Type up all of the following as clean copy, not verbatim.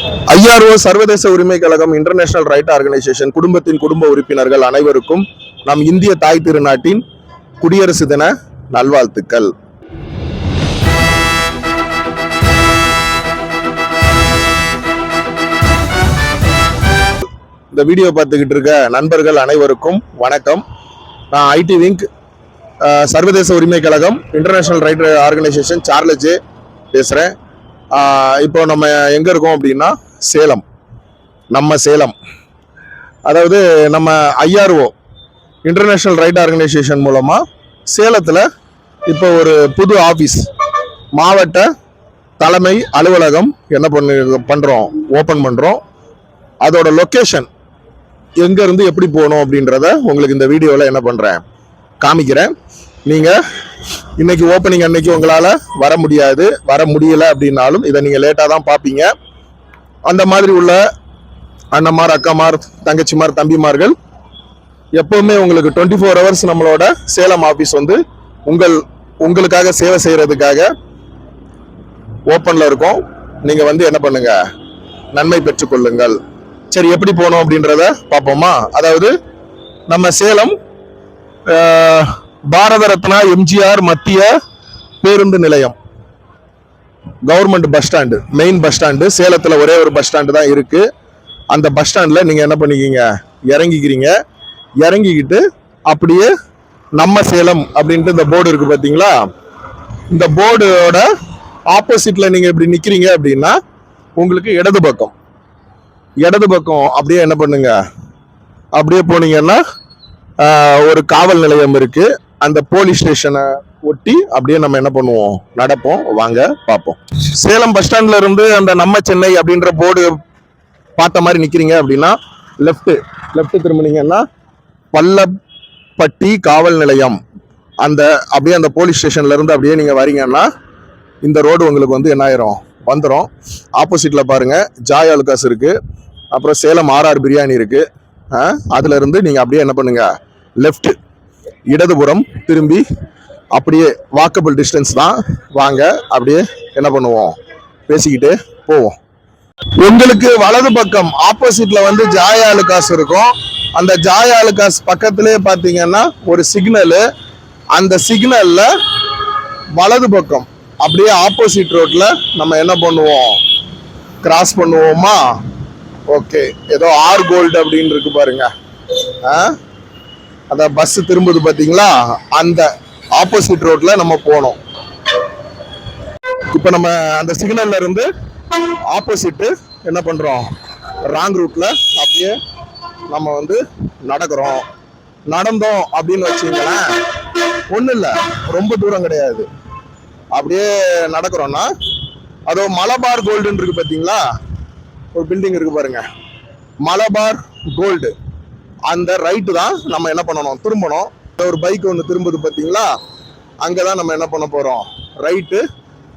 ஐஆர்ஓ சர்வதேச உரிமை கழகம் இன்டர்நேஷனல் ரைட் ஆர்கனைசேஷன் குடும்பத்தின் குடும்ப உறுப்பினர்கள் அனைவருக்கும் நம் இந்திய தாய் திருநாட்டின் குடியரசு தின நல்வாழ்த்துக்கள். இந்த வீடியோ பார்த்துக்கிட்டு இருக்க நண்பர்கள் அனைவருக்கும் வணக்கம். நான் ஐடி விங்க் சர்வதேச உரிமை கழகம் international right organisation Charles J பேசுகிறேன். இப்போ நம்ம எங்கே இருக்கோம் அப்படின்னா சேலம். அதாவது நம்ம ஐஆர்ஓ இன்டர்நேஷனல் ரைட் ஆர்கனைசேஷன் மூலமாக சேலத்தில் இப்போ ஒரு புது ஆஃபீஸ் மாவட்ட தலைமை அலுவலகம் பண்ணுறோம், ஓப்பன் பண்ணுறோம். அதோட லொக்கேஷன் எங்கேருந்து எப்படி போகணும் அப்படின்றத உங்களுக்கு இந்த வீடியோவில் என்ன பண்ணுறேன் காமிக்கிறேன். நீங்கள் இன்னைக்கு ஓப்பனிங் அன்னைக்கு உங்களால் வர முடியல அப்படின்னாலும் இதை நீங்கள் லேட்டாக தான் பார்ப்பீங்க. அந்த மாதிரி உள்ள அண்ணன்மார், அக்காமார், தங்கச்சிமார், தம்பிமார்கள் எப்பவுமே உங்களுக்கு 24 hours நம்மளோட சேலம் ஆஃபீஸ் வந்து உங்களுக்காக சேவை செய்யறதுக்காக ஓப்பன்ல இருக்கும். நீங்கள் வந்து என்ன பண்ணுங்க, நன்மை பெற்றுக்கொள்ளுங்கள். சரி, எப்படி போகணும் அப்படின்றத பார்ப்போமா? அதாவது நம்ம சேலம் பாரத ரத்னா எம்ஜிஆர் மத்திய பேருந்து நிலையம், government bus stand, main bus stand சேலத்தில் ஒரே ஒரு பஸ் ஸ்டாண்டு தான் இருக்கு. அந்த பஸ் ஸ்டாண்டில் நீங்கள் என்ன பண்ணிக்கிங்க, இறங்கிக்கிட்டு அப்படியே நம்ம சேலம் அப்படின்ட்டு இந்த போர்டு இருக்கு பார்த்தீங்களா? இந்த போர்டோட ஆப்போசிட்ல நீங்கள் இப்படி நிற்கிறீங்க அப்படின்னா உங்களுக்கு இடது பக்கம் அப்படியே என்ன பண்ணுங்க, அப்படியே போனீங்கன்னா ஒரு காவல் நிலையம் இருக்கு. அந்த போலீஸ் ஸ்டேஷனை ஒட்டி அப்படியே நம்ம என்ன பண்ணுவோம், நடப்போம். வாங்க பார்ப்போம். சேலம் பஸ் ஸ்டாண்ட்ல இருந்து அந்த நம்ம சென்னை அப்படின்ற போர்டு பார்த்த மாதிரி நிக்கிறீங்க அப்படின்னா லெஃப்ட் திரும்பினீங்கன்னா பள்ளப்பட்டி காவல் நிலையம், அப்படியே அந்த போலீஸ் ஸ்டேஷன்ல இருந்து அப்படியே நீங்க வரீங்கன்னா இந்த ரோடு உங்களுக்கு வந்து என்ன ஆயிரும், வந்துடும். ஆப்போசிட்ல பாருங்க ஜாய் அலுகாஸ் இருக்கு, அப்புறம் சேலம் ஆர்ஆர் பிரியாணி இருக்கு. அதுல இருந்து நீங்க அப்படியே என்ன பண்ணுங்க, லெஃப்ட் இடதுபுறம் திரும்பி அப்படியே வாக்கபிள் டிஸ்டன்ஸ் தான். வாங்க அப்படியே என்ன பண்ணுவோம், பேசிக்கிட்டு போவோம். உங்களுக்கு வலது பக்கம் ஆப்போசிட்ல வந்து ஜாய் அலுகாஸ் இருக்கும். அந்த ஜாய் அலுகாஸ் பக்கத்திலே பாத்தீங்கன்னா ஒரு சிக்னல். அந்த சிக்னல்ல வலது பக்கம் அப்படியே ஆப்போசிட் ரோட்ல நம்ம என்ன பண்ணுவோம், கிராஸ் பண்ணுவோமா? ஓகே, ஏதோ ஆர் கோல்டு அப்படின்னு இருக்கு பாருங்க. அந்த பஸ் திரும்புது பாத்தீங்களா? அந்த ஆப்போசிட் ரோட்ல நம்ம போனோம். இப்ப நம்ம அந்த சிக்னல்ல இருந்து ஆப்போசிட் என்ன பண்றோம், ராங் ரூட்ல அப்படியே நம்ம வந்து நடந்தோம் அப்படின்னு வச்சுங்களேன். ஒன்றும் இல்லை, ரொம்ப தூரம் கிடையாது. அப்படியே நடக்கிறோம்னா அதோ மலபார் கோல்டுன்னு இருக்கு பார்த்தீங்களா? ஒரு பில்டிங் இருக்கு பாருங்க, மலபார் கோல்டு. அந்த ரைட்டு தான் நம்ம என்ன பண்ணணும், திரும்பணும். ஒரு பைக் ஒன்று திரும்புது பார்த்தீங்களா? அங்கே தான் நம்ம என்ன பண்ண போகிறோம், ரைட்டு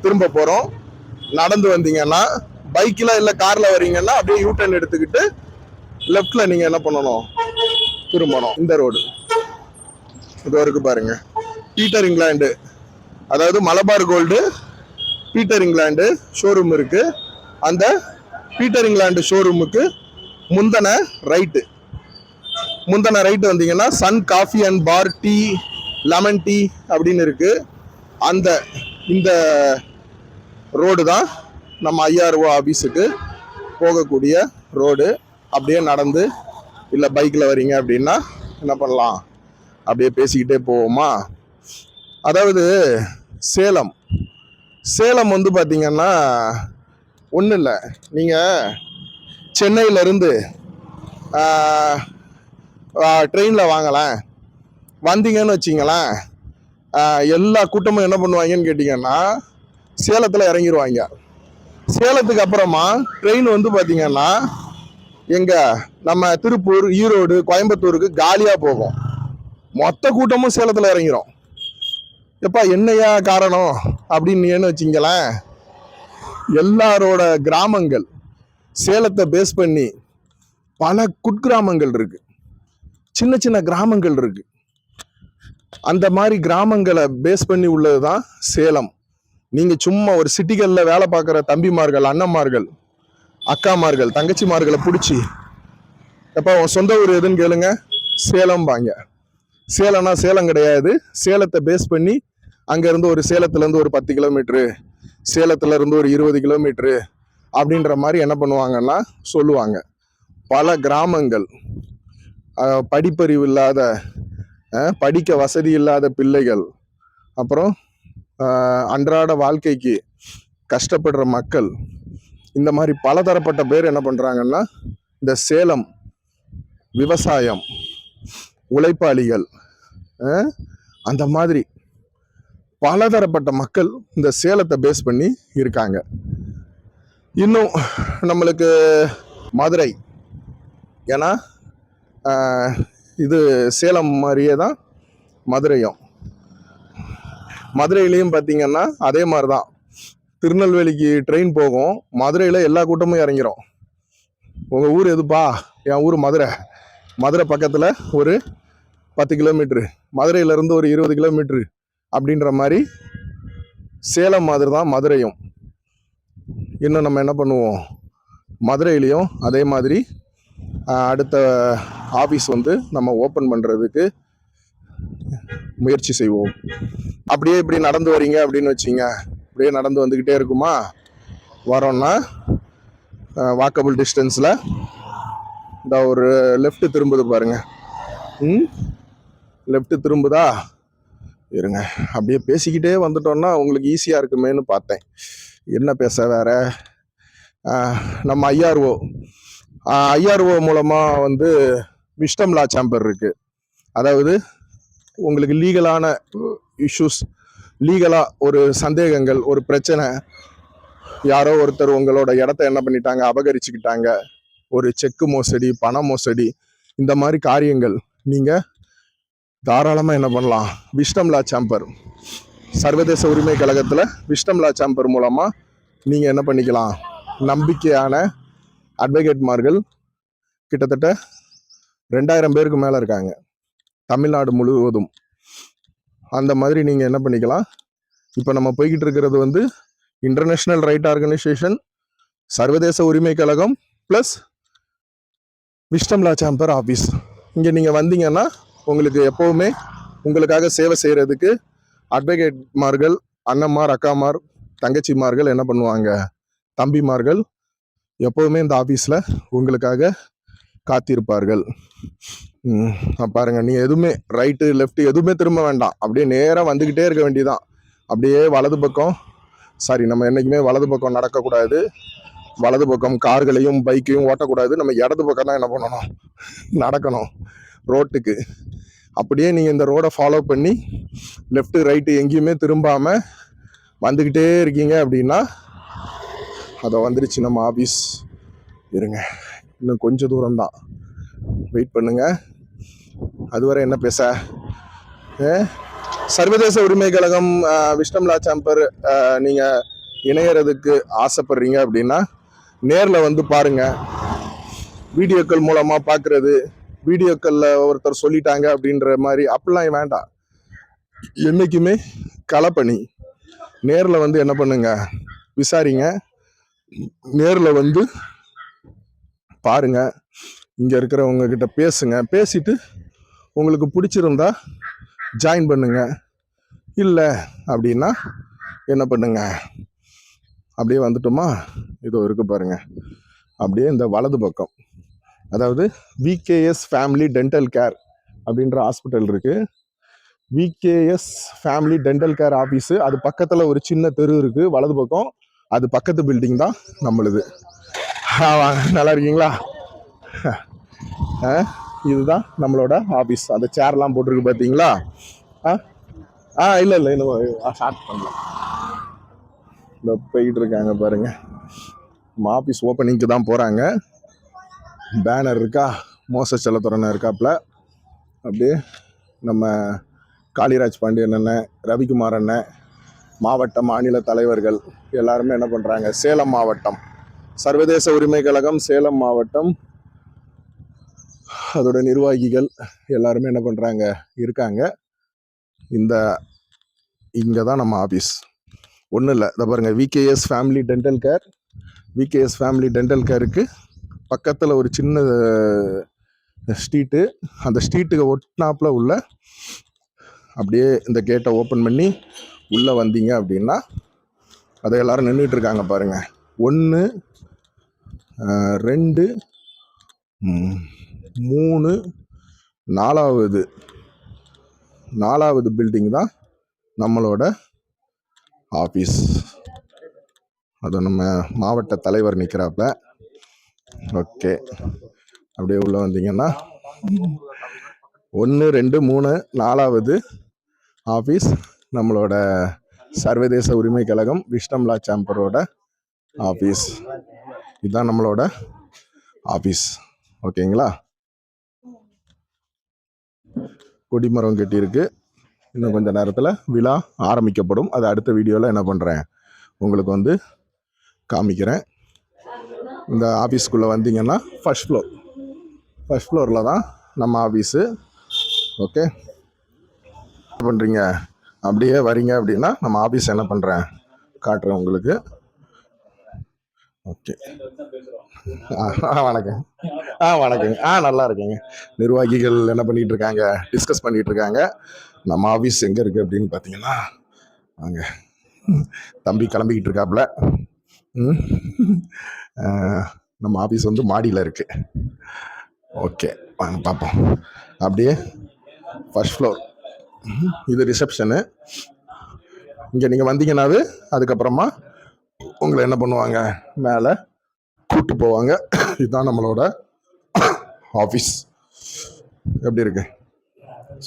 திரும்ப போகிறோம். நடந்து வந்தீங்கன்னா, பைக்கில் இல்லை காரில் வரீங்கன்னா அப்படியே யூட்டர்ன் எடுத்துக்கிட்டு லெஃப்டில் நீங்கள் என்ன பண்ணணும், திரும்பணும். இந்த ரோடு இது இருக்கு பாருங்க, பீட்டர் இங்கிலாண்டு, அதாவது Malabar gold Peter England showroom இருக்கு. அந்த பீட்டர் இங்கிலாண்டு ஷோரூமுக்கு முந்தன ரைட்டு வந்தீங்கன்னா sun coffee and bar tea, lemon tea அப்படின்னு இருக்கு. இந்த ரோடு தான் நம்ம ஐஆர்ஓ ஆஃபீஸுக்கு போகக்கூடிய ரோடு. அப்படியே நடந்து இல்லை பைக்கில் வரீங்க அப்படின்னா என்ன பண்ணலாம், அப்படியே பேசிக்கிட்டே போவோமா? அதாவது சேலம் வந்து பார்த்தீங்கன்னா ஒன்றும் இல்லை, நீங்கள் சென்னையிலேருந்து ட்ரெயினில் வந்தீங்கன்னு வச்சிங்களேன், எல்லா கூட்டமும் என்ன பண்ணுவாங்கன்னு கேட்டிங்கன்னா சேலத்தில் இறங்கிடுவாங்க. சேலத்துக்கு அப்புறமா ட்ரெயின் வந்து பார்த்தீங்கன்னா நம்ம திருப்பூர், ஈரோடு, கோயம்புத்தூருக்கு காலியாக போகும். மொத்த கூட்டமும் சேலத்தில் இறங்கிடும். எப்பா என்னையா காரணம் அப்படின்னு வச்சிங்களேன், எல்லாரோட கிராமங்கள் சேலத்தை பேஸ் பண்ணி பல குட்கிராமங்கள் இருக்கு, சின்ன சின்ன கிராமங்கள் இருக்கு. அந்த மாதிரி கிராமங்களை பேஸ் பண்ணி உள்ளதுதான் சேலம். நீங்க சும்மா ஒரு சிட்டிகள்ல வேலை பார்க்குற தம்பிமார்கள், அண்ணன்மார்கள் அக்காமார்கள் தங்கச்சிமார்களை பிடிச்சி, எப்போ உன் சொந்த ஊர் எதுன்னு கேளுங்க, சேலம்பாங்க. சேலம்னா சேலம் கிடையாது, சேலத்தை பேஸ் பண்ணி அங்கேருந்து ஒரு சேலத்துலேருந்து ஒரு 10 கிலோமீட்ரு, சேலத்துலேருந்து ஒரு 20 கிலோமீட்ரு அப்படின்ற மாதிரி என்ன பண்ணுவாங்கன்னா சொல்லுவாங்க. பல கிராமங்கள், படிப்பறிவு இல்லாத, படிக்க வசதி இல்லாத பிள்ளைகள், அப்புறம் அன்றாட வாழ்க்கைக்கு கஷ்டப்படுற மக்கள், இந்த மாதிரி பலதரப்பட்ட பேர் என்ன பண்ணுறாங்கன்னா இந்த சேலம் விவசாயம், உழைப்பாளிகள், அந்த மாதிரி பலதரப்பட்ட மக்கள் இந்த சேலத்தை பேஸ் பண்ணி இருக்காங்க. இன்னும் நம்மளுக்கு மதுரை, ஏன்னா இது சேலம் மாதிரியே தான் மதுரையும். மதுரையிலையும் பார்த்தீங்கன்னா அதே மாதிரி தான். திருநெல்வேலிக்கு ட்ரெயின் போகும், மதுரையில் எல்லா கூட்டமும் இறங்கிரும். உங்கள் ஊர் எதுப்பா? என் ஊர் மதுரை. மதுரை பக்கத்தில் ஒரு 10 கிலோமீட்ரு, மதுரையிலேருந்து ஒரு 20 கிலோமீட்ரு அப்படின்ற மாதிரி சேலம் மாதிரி தான் மதுரையும். இன்னும் நம்ம என்ன பண்ணுவோம், மதுரையிலையும் அதே மாதிரி அடுத்த ஆஃபீஸ் வந்து நம்ம ஓப்பன் பண்ணுறதுக்கு முயற்சி செய்வோம். அப்படியே இப்படி நடந்து வரீங்க அப்படின்னு வச்சிங்க, அப்படியே நடந்து வந்துக்கிட்டே இருக்குமா, வரோன்னா வாக்கபிள் டிஸ்டன்ஸில் இந்த ஒரு லெஃப்ட் திரும்புது பாருங்க. லெஃப்ட் திரும்புதா, இருங்க அப்படியே பேசிக்கிட்டே வந்துட்டோம்னா உங்களுக்கு ஈஸியாக இருக்குமேன்னு பார்த்தேன். என்ன பேச வேற, நம்ம ஐஆர்ஓ மூலமாக வந்து விஸ்டம் லா சேம்பர் இருக்குது. அதாவது உங்களுக்கு லீகலான இஷ்யூஸ், லீகலாக ஒரு சந்தேகங்கள், ஒரு பிரச்சனை, யாரோ ஒருத்தர் உங்களோட இடத்த என்ன பண்ணிட்டாங்க, அபகரிச்சுக்கிட்டாங்க, ஒரு செக்கு மோசடி, பண மோசடி, இந்த மாதிரி காரியங்கள் நீங்கள் தாராளமாக என்ன பண்ணலாம், விஸ்டம் லா சேம்பர், சர்வதேச உரிமை கழகத்தில் விஸ்டம் லா சேம்பர் மூலமாக நீங்கள் என்ன பண்ணிக்கலாம், நம்பிக்கையான அட்வொகேட்மார்கள் கிட்டத்தட்ட 2000 பேருக்கு மேலே இருக்காங்க தமிழ்நாடு முழுவதும். அந்த மாதிரி நீங்கள் என்ன பண்ணிக்கலாம். இப்போ நம்ம போய்கிட்டு இருக்கிறது வந்து இன்டர்நேஷ்னல் ரைட் ஆர்கனைசேஷன், சர்வதேச உரிமை கழகம் ப்ளஸ் விஸ்டம் லா சேம்பர் ஆஃபீஸ். இங்கே நீங்கள் வந்தீங்கன்னா உங்களுக்கு எப்போவுமே உங்களுக்காக சேவை செய்கிறதுக்கு அட்வொகேட்மார்கள், அண்ணன்மார், அக்காமார், தங்கச்சிமார்கள் என்ன பண்ணுவாங்க, தம்பிமார்கள் எப்போவுமே இந்த ஆஃபீஸில் உங்களுக்காக காத்திருப்பார்கள். பாருங்க, நீ எதுவுமே ரைட்டு லெஃப்ட் எதுவுமே திரும்ப வேண்டாம், அப்படியே நேராக வந்துக்கிட்டே இருக்க வேண்டியதான். அப்படியே வலது பக்கம், சாரி நம்ம என்றைக்குமே வலது பக்கம் நடக்கக்கூடாது, வலது பக்கம் கார்களையும் பைக்கையும் ஓட்டக்கூடாது, நம்ம இடது பக்கம் தான் என்ன பண்ணணும், நடக்கணும் ரோட்டுக்கு. அப்படியே நீங்கள் இந்த ரோடை ஃபாலோ பண்ணி லெஃப்ட்டு ரைட்டு எங்கேயுமே திரும்பாமல் வந்துக்கிட்டே இருக்கீங்க அப்படின்னா அதை வந்துருச்சு நம்ம ஆஃபீஸ். இருங்க, இன்னும் கொஞ்சம் தூரம்தான், வெயிட் பண்ணுங்க. அதுவரை என்ன பேச, சர்வதேச உரிமை கழகம் விஸ்டம் லா சேம்பர் நீங்கள் இணையறதுக்கு ஆசைப்படுறீங்க அப்படின்னா நேரில் வந்து பாருங்க. வீடியோக்கள் மூலமாக பார்க்குறது, வீடியோக்களில் ஒருத்தர் சொல்லிட்டாங்க அப்படின்ற மாதிரி அப்படிலாம் வேண்டாம். என்றைக்குமே களப்பணி, நேரில் வந்து என்ன பண்ணுங்க, விசாரிங்க, நேரில் வந்து பாருங்க, இங்கே இருக்கிறவங்க கிட்ட பேசுங்க, பேசிட்டு உங்களுக்கு பிடிச்சிருந்தா ஜாயின் பண்ணுங்க, இல்லை அப்படின்னா என்ன பண்ணுங்க, அப்படியே வந்துட்டோமா, இதோ இருக்கு பாருங்க, அப்படியே இந்த வலது பக்கம், அதாவது விகேஎஸ் ஃபேமிலி டென்டல் கேர் அப்படின்ற ஹாஸ்பிட்டல் இருக்கு. VKS family dental care office, அது பக்கத்தில் ஒரு சின்ன தெரு இருக்கு வலது பக்கம், அது பக்கத்து பில்டிங் தான் நம்மளுது. நல்லா இருக்கீங்களா? இதுதான் நம்மளோட ஆஃபீஸ். அந்த சேர்லாம் போட்டிருக்கு பார்த்தீங்களா? இல்லை இன்னும் ஸ்டார்ட் பண்ணலாம், இந்த போய்கிட்டு இருக்காங்க பாருங்க. நம்ம ஆஃபீஸ் ஓப்பனிங்க்கு தான் போகிறாங்க. பேனர் இருக்கா, மோச செல்லத்துறன இருக்காப்புல. அப்படியே நம்ம காளிராஜ் பாண்டியன் அண்ணன், ரவிக்குமார் அண்ணன், மாவட்ட மாநில தலைவர்கள் எல்லாருமே என்ன பண்ணுறாங்க, சேலம் மாவட்டம் சர்வதேச உரிமை கழகம் சேலம் மாவட்டம் அதோட நிர்வாகிகள் எல்லாருமே என்ன பண்ணுறாங்க, இருக்காங்க. இங்கே தான் நம்ம ஆஃபீஸ். ஒன்றும் இல்லை, இதை பாருங்கள், VKS family dental care VKS family dental கேருக்கு பக்கத்தில் ஒரு சின்ன ஸ்ட்ரீட்டு. அந்த ஸ்ட்ரீட்டுக்கு ஒட்டினாப்பில் உள்ள அப்படியே இந்த கேட்டை ஓப்பன் பண்ணி உள்ளே வந்தீங்க அப்படின்னா அதை எல்லாரும் நின்றுட்டு இருக்காங்க பாருங்க. 1 2 3 4வது பில்டிங் தான் நம்மளோட ஆஃபீஸ். அதை நம்ம மாவட்ட தலைவர் நிற்கிறாப்புல. ஓகே, அப்படியே உள்ளே வந்தீங்கன்னா 1 2 3 4வது ஆஃபீஸ் நம்மளோட சர்வதேச உரிமை கழகம் விஸ்டம் லா சேம்பரோட ஆஃபீஸ். இதுதான் நம்மளோட ஆஃபீஸ். ஓகேங்களா? கொடிமரம் கட்டியிருக்கு. இன்னும் கொஞ்சம் நேரத்தில் விழா ஆரம்பிக்கப்படும். அது அடுத்த வீடியோவில் என்ன பண்ணுறேன் உங்களுக்கு வந்து காமிக்கிறேன். இந்த ஆஃபீஸ்க்குள்ளே வந்தீங்கன்னா ஃபர்ஸ்ட் ஃப்ளோரில் தான் நம்ம ஆஃபீஸு. ஓகே, என்ன பண்ணுறீங்க, அப்படியே வரீங்க அப்படின்னா நம்ம ஆஃபீஸ் என்ன பண்ணுறேன் காட்டுறேன் உங்களுக்கு. ஓகே, வணக்கம். வணக்கங்க. நல்லா இருக்கேங்க. நிர்வாகிகள் என்ன பண்ணிட்டு இருக்காங்க, டிஸ்கஸ் பண்ணிட்டு இருக்காங்க. நம்ம ஆஃபீஸ் எங்கே இருக்குது அப்படின்னு பார்த்தீங்கன்னா, வாங்க, தம்பி கிளம்பிக்கிட்டு இருக்காப்புல. நம்ம ஆஃபீஸ் வந்து மாடியில் இருக்கு. ஓகே, வாங்க பார்ப்போம். அப்படியே ஃபர்ஸ்ட் ஃப்ளோர், இது ரிசப்ஷனு. இங்கே நீங்கள் வந்தீங்கன்னாவே அதுக்கப்புறமா உங்களை என்ன பண்ணுவாங்க, மேலே கூப்பிட்டு போவாங்க. இதுதான் நம்மளோட ஆஃபீஸ். எப்படி இருக்கு?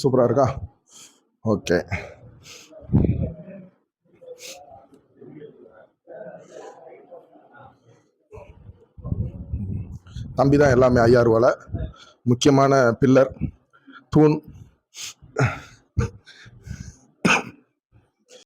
சூப்பராக இருக்கா? ஓகே, தம்பி தான் எல்லாமே. 5000 முக்கியமான பில்லர், தூண்.